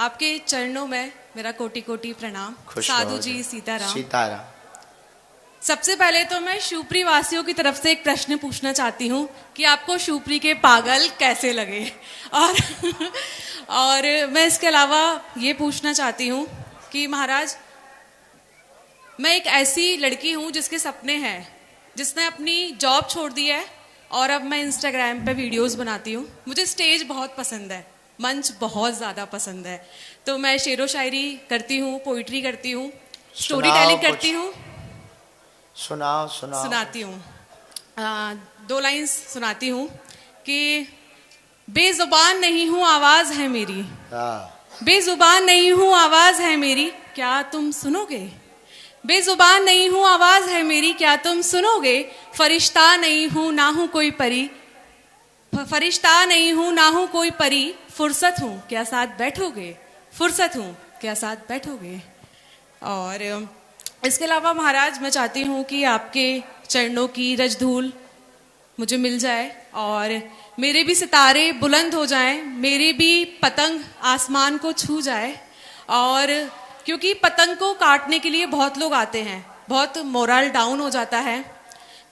आपके चरणों में मेरा कोटि कोटि प्रणाम। खुश साधु रहो जी, सीताराम। सीताराम। सबसे पहले तो मैं शिवपुरी वासियों की तरफ से एक प्रश्न पूछना चाहती हूँ कि आपको शिवपुरी के पागल कैसे लगे, और और मैं इसके अलावा ये पूछना चाहती हूँ कि महाराज, मैं एक ऐसी लड़की हूँ जिसके सपने हैं, जिसने अपनी जॉब छोड़ दी है और अब मैं इंस्टाग्राम पे वीडियोस बनाती हूँ। मुझे स्टेज बहुत पसंद है, मंच बहुत ज़्यादा पसंद है, तो मैं शेरो शायरी करती हूँ, पोइट्री करती हूँ, स्टोरी टेलिंग करती हूँ। सुनाओ सुनाओ। सुनाती हूँ, 2 लाइन्स सुनाती हूँ कि बेजुबान नहीं हूँ आवाज है मेरी, बेजुबान नहीं हूँ आवाज है मेरी, क्या तुम सुनोगे? बेजुबान नहीं हूँ आवाज है मेरी, क्या तुम सुनोगे? फरिश्ता नहीं हूँ ना हूँ कोई परी, फरिश्ता नहीं हूँ ना हूँ कोई परी, फुर्सत हूँ क्या साथ बैठोगे? फुर्सत हूँ क्या साथ बैठोगे? और इसके अलावा महाराज, मैं चाहती हूँ कि आपके चरणों की रजधूल मुझे मिल जाए और मेरे भी सितारे बुलंद हो जाएं, मेरे भी पतंग आसमान को छू जाए। और क्योंकि पतंग को काटने के लिए बहुत लोग आते हैं, बहुत मोरल डाउन हो जाता है।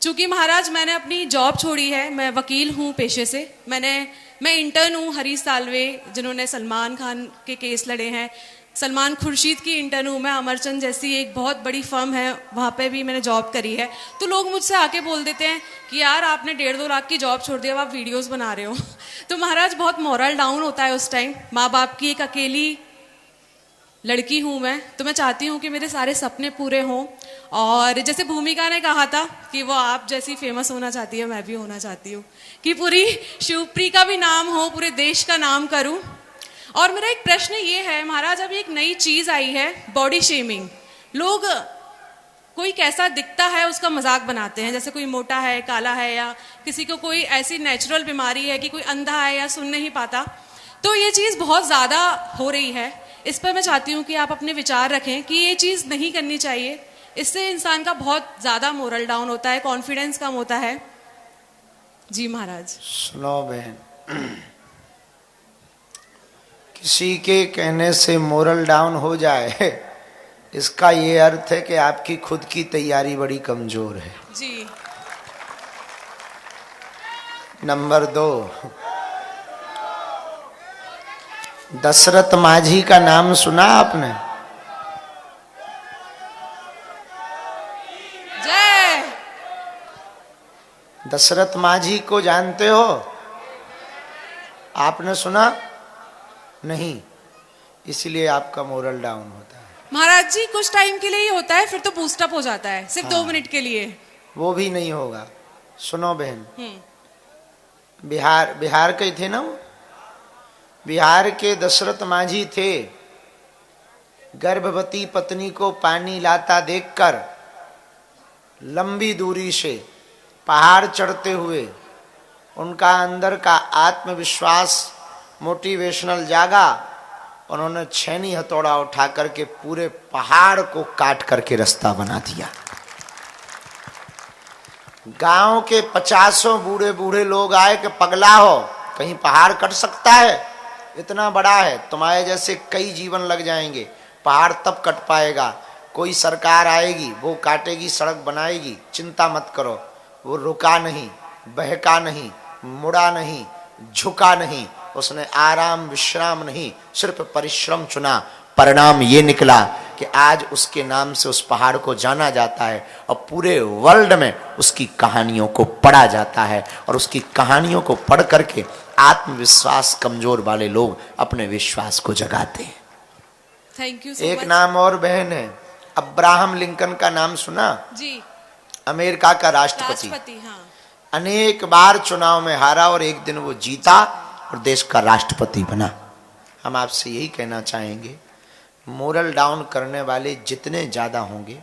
चूँकि महाराज मैंने अपनी जॉब छोड़ी है, मैं वकील हूँ पेशे से, मैं इंटर्न हूँ हरीश साल्वे, जिन्होंने सलमान खान के केस लड़े हैं, सलमान खुर्शीद की इंटर्न हूँ मैं, अमरचंद जैसी एक बहुत बड़ी फर्म है वहाँ पे भी मैंने जॉब करी है। तो लोग मुझसे आके बोल देते हैं कि यार आपने 1.5-2 लाख की जॉब छोड़ दी, अब आप वीडियोस बना रहे हो। तो महाराज बहुत मोरल डाउन होता है उस टाइम। माँ बाप की एक अकेली लड़की हूँ मैं, तो मैं चाहती हूँ कि मेरे सारे सपने पूरे हों। और जैसे भूमिका ने कहा था कि वो आप जैसी फेमस होना चाहती है, मैं भी होना चाहती हूँ कि पूरी शिवपुरी का भी नाम हो, पूरे देश का नाम करूँ। और मेरा एक प्रश्न ये है महाराज, अभी एक नई चीज आई है, बॉडी शेमिंग। लोग कोई कैसा दिखता है उसका मजाक बनाते हैं, जैसे कोई मोटा है, काला है, या किसी को कोई ऐसी नेचुरल बीमारी है कि कोई अंधा है या सुन नहीं पाता। तो ये चीज बहुत ज्यादा हो रही है, इस पर मैं चाहती हूँ कि आप अपने विचार रखें कि ये चीज नहीं करनी चाहिए। इससे इंसान का बहुत ज्यादा मोरल डाउन होता है, कॉन्फिडेंस कम होता है। जी महाराज। सुनो बहन, किसी के कहने से मोरल डाउन हो जाए, इसका ये अर्थ है कि आपकी खुद की तैयारी बड़ी कमजोर है। जी। नंबर 2, दशरथ माझी का नाम सुना आपने? जय। दशरथ माझी को जानते हो? आपने सुना नहीं, इसलिए आपका मोरल डाउन होता है। महाराज जी कुछ टाइम के लिए ही होता है, फिर तो बूस्टअप हो जाता है, सिर्फ 2 मिनट के लिए। वो भी नहीं होगा। सुनो बहन, बिहार के थे ना वो, बिहार के दशरथ माझी थे। गर्भवती पत्नी को पानी लाता देखकर लंबी दूरी से पहाड़ चढ़ते हुए उनका अंदर का आत्मविश्वास, मोटिवेशनल जागा। उन्होंने छेनी हथौड़ा उठा करके पूरे पहाड़ को काट करके रास्ता बना दिया। गांव के 50 बूढ़े बूढ़े लोग आए कि पगला हो, कहीं पहाड़ कट सकता है? इतना बड़ा है, तुम्हारे जैसे कई जीवन लग जाएंगे, पहाड़ तब कट पाएगा। कोई सरकार आएगी, वो काटेगी, सड़क बनाएगी, चिंता मत करो। वो रुका नहीं, बहका नहीं, मुड़ा नहीं, झुका नहीं, उसने आराम विश्राम नहीं, सिर्फ परिश्रम चुना। परिणाम ये निकला कि आज उसके नाम से उस पहाड़ को जाना जाता है और पूरे वर्ल्ड में उसकी कहानियों को पढ़ा जाता है। और उसकी कहानियों को पढ़ करके आत्मविश्वास कमजोर वाले लोग अपने विश्वास को जगाते हैं। Thank you. एक नाम और बहन है, अब्राहम लिंकन का नाम सुना? जी। अमेरिका का राष्ट्रपति। हाँ। अनेक बार चुनाव में हारा और एक दिन वो जीता और देश का राष्ट्रपति बना। हम आपसे यही कहना चाहेंगे, मोरल डाउन करने वाले जितने ज्यादा होंगे,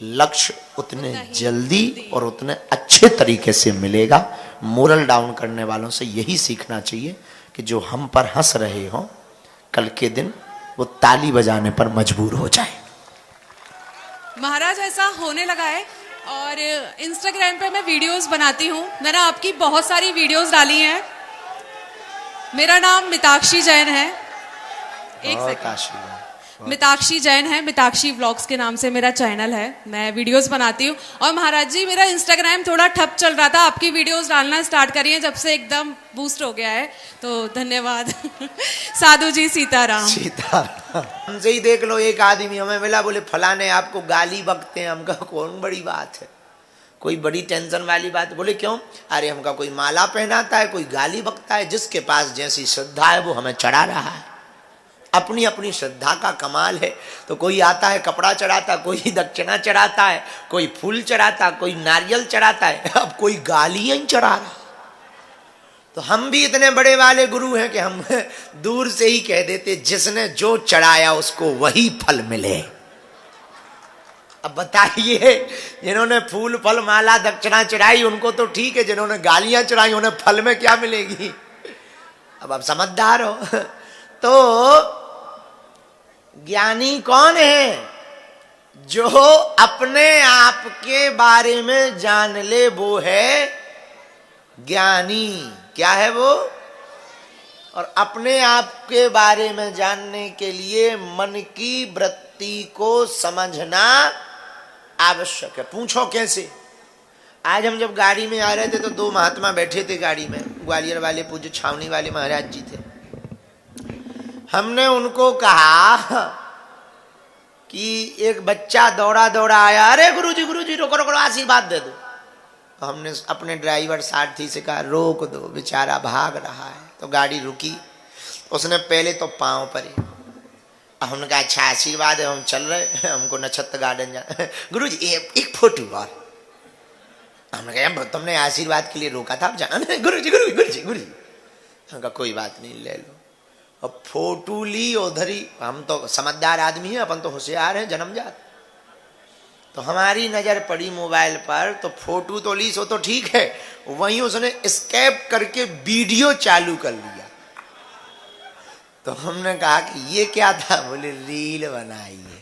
लक्ष्य उतने जल्दी और उतने अच्छे तरीके से मिलेगा। मोरल डाउन करने वालों से यही सीखना चाहिए कि जो हम पर हंस रहे हो, कल के दिन वो ताली बजाने पर मजबूर हो जाए। महाराज ऐसा होने लगा है, और इंस्टाग्राम पे मैं वीडियोस बनाती हूँ, मैंने आपकी बहुत सारी वीडियोस डाली हैं। मेरा नाम मिताक्षी जैन है। एक बहुत सेकंड। आशीर्वाद। मिताक्षी जैन है, मिताक्षी व्लॉग्स के नाम से मेरा चैनल है, मैं वीडियोस बनाती हूँ। और महाराज जी मेरा इंस्टाग्राम थोड़ा ठप चल रहा था, आपकी वीडियोस डालना स्टार्ट करिए जब से एकदम बूस्ट हो गया है, तो धन्यवाद। साधु जी सीताराम। सीताराम। हमसे ही देख लो, एक आदमी हमें मिला, बोले फलाने आपको गाली बकते हैं। हमका कौन बड़ी बात है, कोई बड़ी टेंशन वाली बात? बोले क्यों? अरे हमका कोई माला पहनाता है, कोई गाली बकता है, जिसके पास जैसी श्रद्धा है वो हमें चढ़ा रहा है। अपनी अपनी श्रद्धा का कमाल है। तो कोई आता है कपड़ा चढ़ाता, कोई दक्षिणा चढ़ाता है, कोई फूल चढ़ाता, कोई नारियल चढ़ाता है, अब कोई गालियां ही चढ़ा रहा। तो हम भी इतने बड़े वाले गुरु हैं कि हम दूर से ही कह देते जिसने जो चढ़ाया उसको वही फल मिले। अब बताइए, जिन्होंने फूल फल माला दक्षिणा चढ़ाई उनको तो ठीक है, जिन्होंने गालियां चढ़ाई उन्हें फल में क्या मिलेगी? अब आप समझदार हो। तो ज्ञानी कौन है? जो अपने आप के बारे में जान ले वो है ज्ञानी। क्या है वो? और अपने आप के बारे में जानने के लिए मन की वृत्ति को समझना आवश्यक है। पूछो कैसे? आज हम जब गाड़ी में आ रहे थे तो दो महात्मा बैठे थे गाड़ी में, ग्वालियर वाले पूज्य छावनी वाले महाराज जी थे। हमने उनको कहा कि एक बच्चा दौड़ा दौड़ा आया, अरे गुरुजी रोको रोको, आशीर्वाद दे दो। तो हमने अपने ड्राइवर सारथी से कहा रोक दो, बेचारा भाग रहा है। तो गाड़ी रुकी, उसने पहले तो पांव परे। हमने कहा अच्छा आशीर्वाद है, हम चल रहे, हमको नक्षत्र गार्डन जाना। गुरुजी एक फोटो और। हमने कहा तुमने आशीर्वाद के लिए रोका था, अब जाना। गुरुजी हमने कहा कोई बात नहीं, ले लो। अब फोटो ली उधर ही। हम तो समझदार आदमी हैं, अपन तो होशियार हैं जन्मजात। तो हमारी नजर पड़ी मोबाइल पर, तो फोटो तो ली, सो तो ठीक है, वहीं उसने स्कैप करके वीडियो चालू कर लिया। तो हमने कहा कि ये क्या था? बोले रील बनाइए।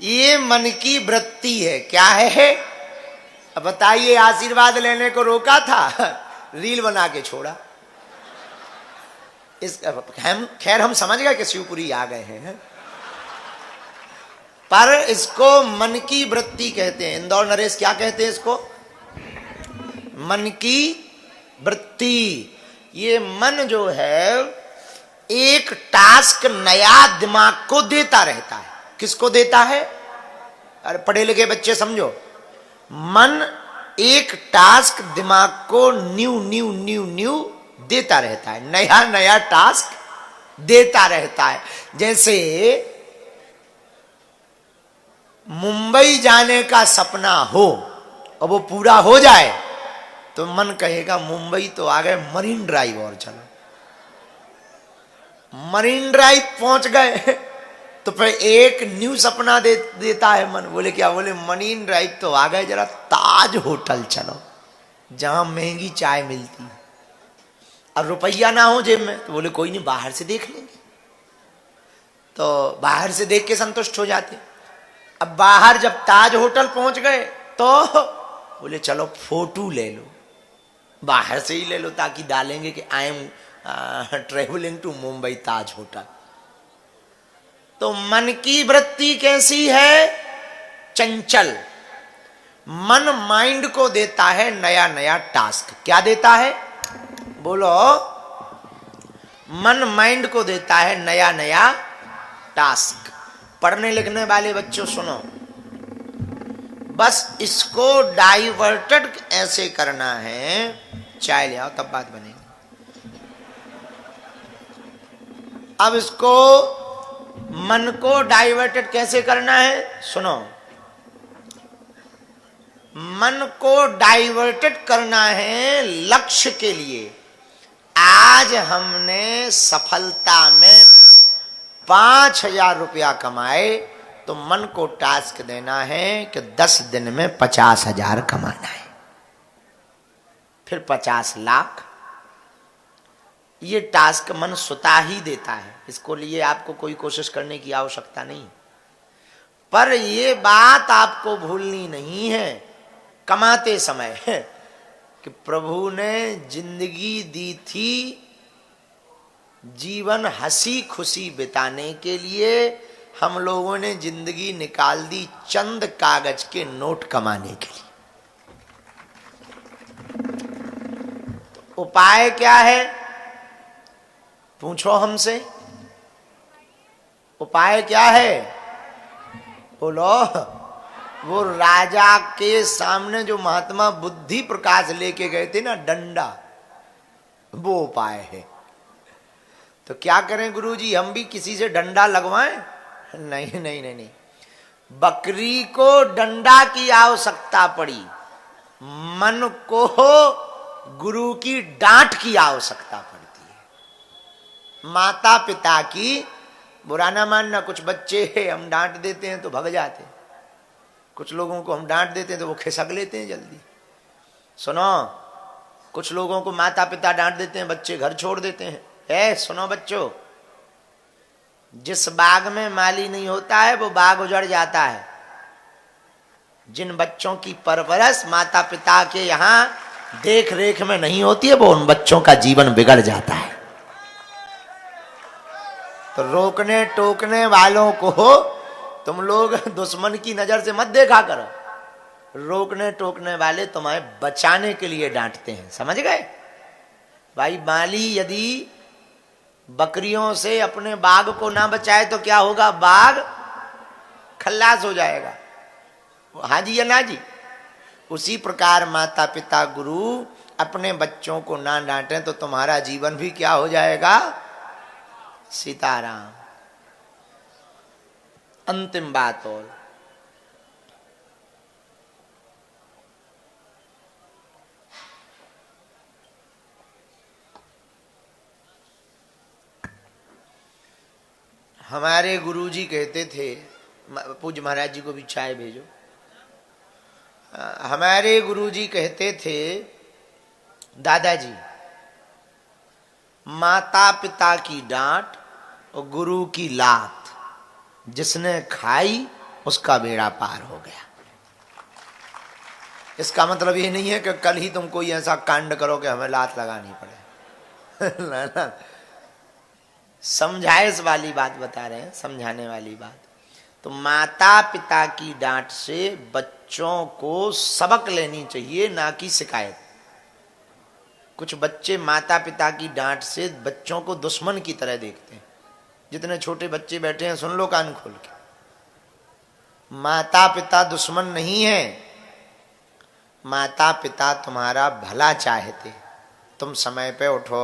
ये मन की वृत्ति है। क्या है? अब बताइए, आशीर्वाद लेने को रोका था, रील बना के छोड़ा। इस खैर हम समझ गए कि शिवपुरी आ गए हैं, पर इसको मन की वृत्ति कहते हैं। इंदौर नरेश क्या कहते हैं इसको? मन की वृत्ति। ये मन जो है एक टास्क नया दिमाग को देता रहता है। किसको देता है? अरे पढ़े लिखे बच्चे समझो, मन एक टास्क दिमाग को न्यू देता रहता है, नया नया टास्क देता रहता है। जैसे मुंबई जाने का सपना हो और वो पूरा हो जाए तो मन कहेगा मुंबई तो आ गए, मरीन ड्राइव और चलो। मरीन ड्राइव पहुंच गए तो फिर एक न्यू सपना देता है मन। बोले क्या? बोले मरीन ड्राइव तो आ गए, जरा ताज होटल चलो जहां महंगी चाय मिलती है। और रुपया ना हो जेब में तो बोले कोई नहीं, बाहर से देख लेंगे। तो बाहर से देख के संतुष्ट हो जाते। अब बाहर जब ताज होटल पहुंच गए तो बोले चलो फोटो ले लो, बाहर से ही ले लो, ताकि डालेंगे कि I am travelling to Mumbai Taj hotel. तो मन की वृत्ति कैसी है? चंचल। मन माइंड को देता है नया नया टास्क। क्या देता है? बोलो। मन माइंड को देता है नया नया टास्क। पढ़ने लिखने वाले बच्चों सुनो, बस इसको डाइवर्टेड ऐसे करना है। चाय ले आओ तब बात बनेगी। अब इसको मन को डाइवर्टेड कैसे करना है? सुनो, मन को डाइवर्टेड करना है लक्ष्य के लिए। आज हमने सफलता में 5,000 रुपया कमाए तो मन को टास्क देना है कि 10 दिन में 50,000 कमाना है, फिर 50 लाख। ये टास्क मन स्वतः ही देता है, इसको लिए आपको कोई कोशिश करने की आवश्यकता नहीं। पर ये बात आपको भूलनी नहीं है कमाते समय कि प्रभु ने जिंदगी दी थी जीवन हंसी खुशी बिताने के लिए हम लोगों ने जिंदगी निकाल दी चंद कागज के नोट कमाने के लिए। तो उपाय क्या है, पूछो हमसे, उपाय क्या है? बोलो। वो राजा के सामने जो महात्मा बुद्धि प्रकाश लेके गए थे ना, डंडा, वो उपाय है। तो क्या करें गुरुजी, हम भी किसी से डंडा लगवाएं? नहीं नहीं नहीं नहीं, बकरी को डंडा की आवश्यकता पड़ी, मन को गुरु की डांट की आवश्यकता पड़ती है। माता पिता की बुरा ना मानना, कुछ बच्चे हम डांट देते हैं तो भग जाते हैं, कुछ लोगों को हम डांट देते हैं तो वो खिसक लेते हैं जल्दी। सुनो, कुछ लोगों को माता पिता डांट देते हैं, बच्चे घर छोड़ देते हैं। सुनो बच्चों, जिस बाग में माली नहीं होता है वो बाग उजड़ जाता है। जिन बच्चों की परवरिश माता पिता के यहाँ देख रेख में नहीं होती है, वो उन बच्चों का जीवन बिगड़ जाता है। तो रोकने टोकने वालों को तुम लोग दुश्मन की नजर से मत देखा करो। रोकने टोकने वाले तुम्हारे बचाने के लिए डांटते हैं, समझ गए भाई? माली यदि बकरियों से अपने बाग को ना बचाए तो क्या होगा? बाग खल्लास हो जाएगा। हाँ जी या ना जी? उसी प्रकार माता पिता गुरु अपने बच्चों को ना डांटें तो तुम्हारा जीवन भी क्या हो जाएगा? सीताराम। अंतिम बात और, हमारे गुरुजी कहते थे, पूज्य महाराज जी को भी चाय भेजो। हमारे गुरुजी कहते थे, दादाजी, माता पिता की डांट और गुरु की लात जिसने खाई उसका बेड़ा पार हो गया। इसका मतलब ये नहीं है कि कल ही तुम कोई ऐसा कांड करो कि हमें लात लगानी पड़े। ना ना, समझाइश वाली बात बता रहे हैं, समझाने वाली बात। तो माता पिता की डांट से बच्चों को सबक लेनी चाहिए, ना कि शिकायत। कुछ बच्चे माता पिता की डांट से बच्चों को दुश्मन की तरह देखते हैं। जितने छोटे बच्चे बैठे हैं सुन लो कान खोल के, माता पिता दुश्मन नहीं है, माता पिता तुम्हारा भला चाहते। तुम समय पे उठो,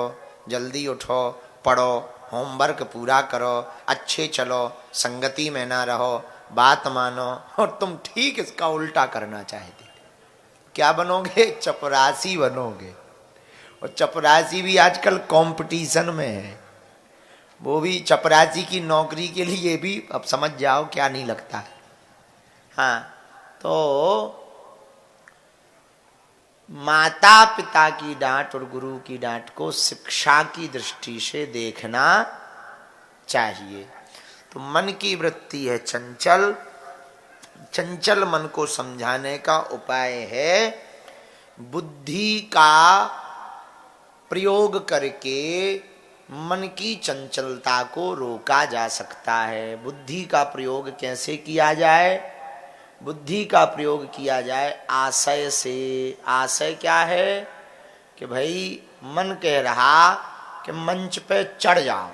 जल्दी उठो, पढ़ो, होमवर्क पूरा करो, अच्छे चलो, संगति में ना रहो, बात मानो, और तुम ठीक इसका उल्टा करना चाहते। क्या बनोगे? चपरासी बनोगे। और चपरासी भी आजकल कंपटीशन में है। वो भी चपरासी की नौकरी के लिए भी अब समझ जाओ क्या नहीं लगता है। हाँ, तो माता पिता की डांट और गुरु की डांट को शिक्षा की दृष्टि से देखना चाहिए। तो मन की वृत्ति है चंचल, चंचल मन को समझाने का उपाय है बुद्धि का प्रयोग करके मन की चंचलता को रोका जा सकता है। बुद्धि का प्रयोग कैसे किया जाए? बुद्धि का प्रयोग किया जाए आशय से। आशय क्या है? कि भाई मन कह रहा कि मंच पे चढ़ जाओ,